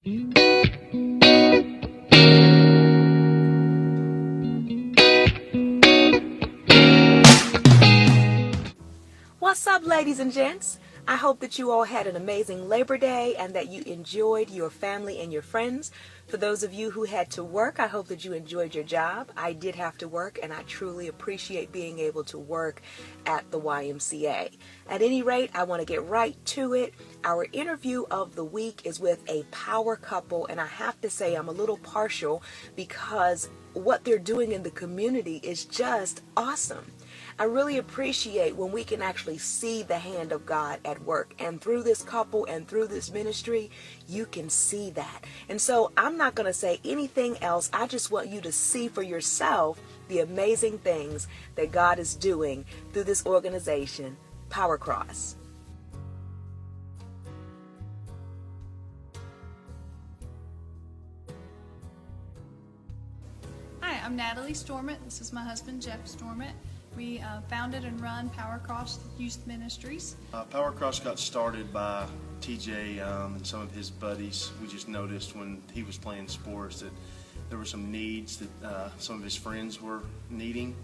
What's up, ladies and gents? I hope that you all had an amazing Labor Day and that you enjoyed your family and your friends. For those of you who had to work, I hope that you enjoyed your job. I did have to work, and I truly appreciate being able to work at the YMCA. At any rate, I want to get right to it. Our interview of the week is with a power couple, and I have to say I'm a little partial because what they're doing in the community is just awesome. I really appreciate when we can actually see the hand of God at work. And through this couple and through this ministry, you can see that. And so I'm not going to say anything else. I just want you to see for yourself the amazing things that God is doing through this organization, Power Cross. Hi, I'm Natalie Stormont. This is my husband, Jeff Stormont. We founded and run Power Cross Youth Ministries. Power Cross got started by TJ and some of his buddies. We just noticed when he was playing sports that there were some needs that some of his friends were needing.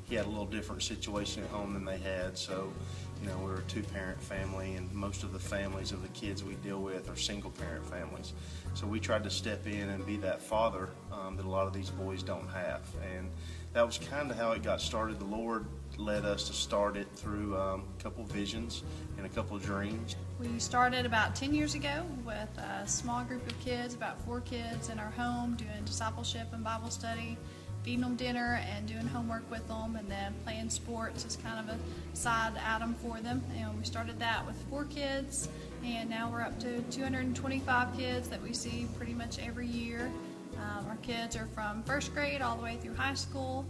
He had a little different situation at home than they had, so we're a two-parent family, and most of the families of the kids we deal with are single-parent families. So we tried to step in and be that father that a lot of these boys don't have, and that was kind of how it got started. The Lord led us to start it through a couple visions and a couple dreams. We started about 10 years ago with a small group of kids, about 4 kids in our home, doing discipleship and Bible study, feeding them dinner and doing homework with them, and then playing sports as kind of a side item for them. And we started that with 4 kids, and now we're up to 225 kids that we see pretty much every year. Our kids are from first grade all the way through high school.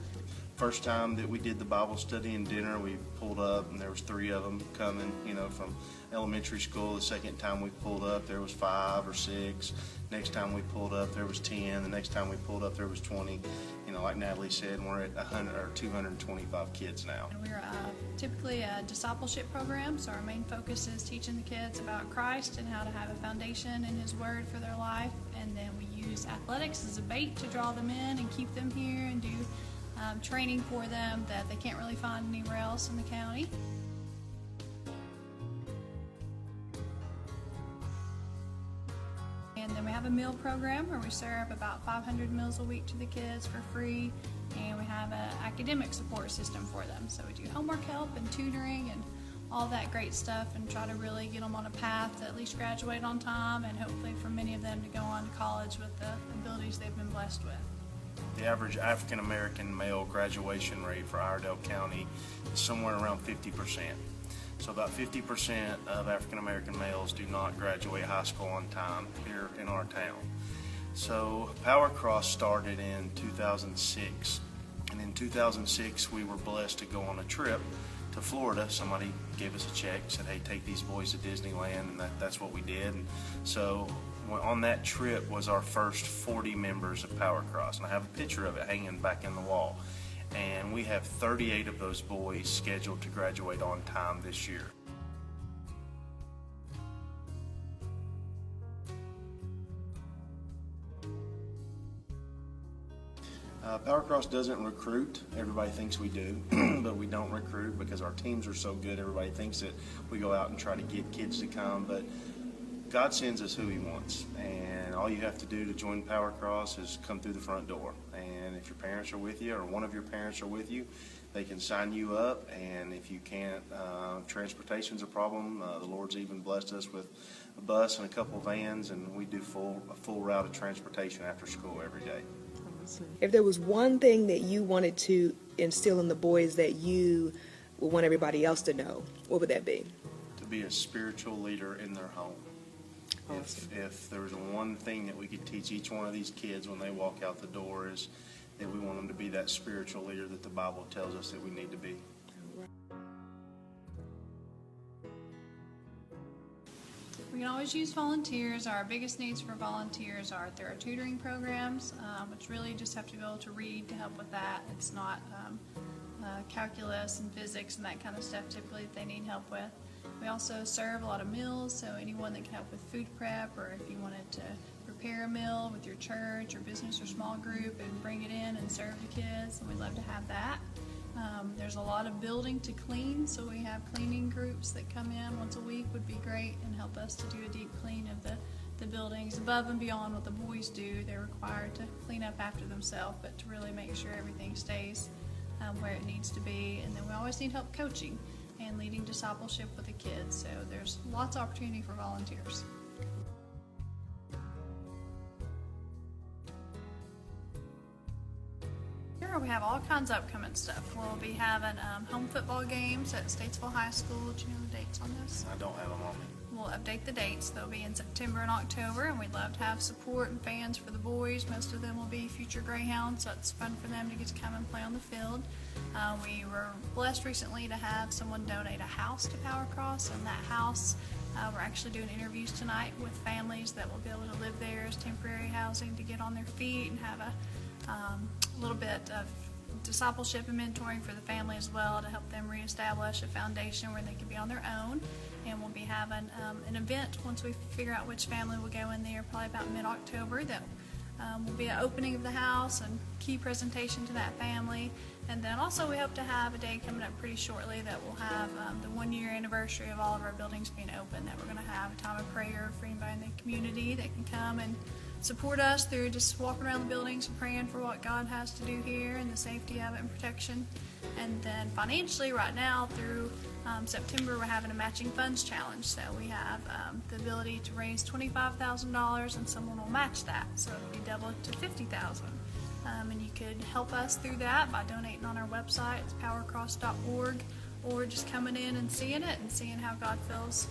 First time that we did the Bible study and dinner, we pulled up and there was 3 of them coming, from elementary school. The second time we pulled up, there was 5 or 6. Next time we pulled up, there was 10. The next time we pulled up, there was 20. Like Natalie said, we're at 100 or 225 kids now. And we're typically a discipleship program, so our main focus is teaching the kids about Christ and how to have a foundation in His Word for their life. And then we use athletics as a bait to draw them in and keep them here and do training for them that they can't really find anywhere else in the county. And then we have a meal program where we serve about 500 meals a week to the kids for free, and we have an academic support system for them. So we do homework help and tutoring and all that great stuff, and try to really get them on a path to at least graduate on time, and hopefully for many of them to go on to college with the abilities they've been blessed with. The average African American male graduation rate for Iredell County is somewhere around 50%. So about 50% of African American males do not graduate high school on time here in our town. So Power Cross started in 2006, and in 2006 we were blessed to go on a trip to Florida. Somebody gave us a check, said, hey, take these boys to Disneyland, and that's what we did. And so on that trip was our first 40 members of Power Cross, and I have a picture of it hanging back in the wall. And we have 38 of those boys scheduled to graduate on time this year. Power Cross doesn't recruit. Everybody thinks we do, but we don't recruit because our teams are so good. Everybody thinks that we go out and try to get kids to come, but God sends us who He wants, and all you have to do to join Power Cross is come through the front door. And if your parents are with you, or one of your parents are with you, they can sign you up. And if you can't, transportation's a problem. The Lord's even blessed us with a bus and a couple vans, and we do a full route of transportation after school every day. If there was one thing that you wanted to instill in the boys that you would want everybody else to know, what would that be? To be a spiritual leader in their home. Awesome. If there was one thing that we could teach each one of these kids when they walk out the door, is that we want them to be that spiritual leader that the Bible tells us that we need to be. We can always use volunteers. Our biggest needs for volunteers are there are tutoring programs, which really just have to be able to read to help with that. It's not calculus and physics and that kind of stuff typically that they need help with. We also serve a lot of meals, so anyone that can help with food prep, or if you wanted to prepare a meal with your church or business or small group and bring it in and serve the kids, and we'd love to have that. There's a lot of building to clean, so we have cleaning groups that come in once a week, would be great, and help us to do a deep clean of the buildings above and beyond what the boys do. They're required to clean up after themselves, but to really make sure everything stays where it needs to be. And then we always need help coaching and leading discipleship with the kids, so there's lots of opportunity for volunteers. Here we have all kinds of upcoming stuff. We'll be having home football games at Statesville High School. Do you know the dates on this? I don't have them on me. We'll update the dates. They'll be in September and October, and we'd love to have support and fans for the boys. Most of them will be future Greyhounds, so it's fun for them to get to come and play on the field. We were blessed recently to have someone donate a house to Power Cross, and that house, we're actually doing interviews tonight with families that will be able to live there as temporary housing to get on their feet and have a little bit of discipleship and mentoring for the family as well, to help them reestablish a foundation where they can be on their own. And we'll be having an event once we figure out which family will go in there, probably about mid-October, that will be an opening of the house and key presentation to that family. And then also we hope to have a day coming up pretty shortly that will have the 1-year anniversary of all of our buildings being open, that we're going to have a time of prayer for anybody in the community that can come and support us through just walking around the buildings and praying for what God has to do here and the safety of it and protection. And then financially, right now through September, we're having a matching funds challenge. So we have the ability to raise $25,000, and someone will match that, so it'll be doubled to $50,000. And you could help us through that by donating on our website. It's powercross.org, or just coming in and seeing it and seeing how God feels,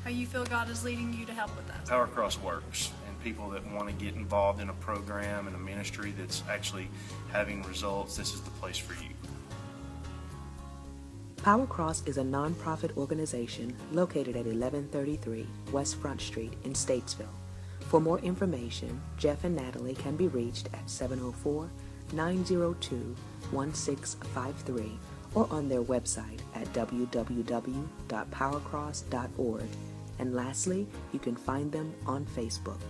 how you feel God is leading you to help with that. Power Cross works, and people that want to get involved in a program and a ministry that's actually having results, this is the place for you. Power Cross is a nonprofit organization located at 1133 West Front Street in Statesville. For more information, Jeff and Natalie can be reached at 704-902-1653 or on their website at www.powercross.org. And lastly, you can find them on Facebook.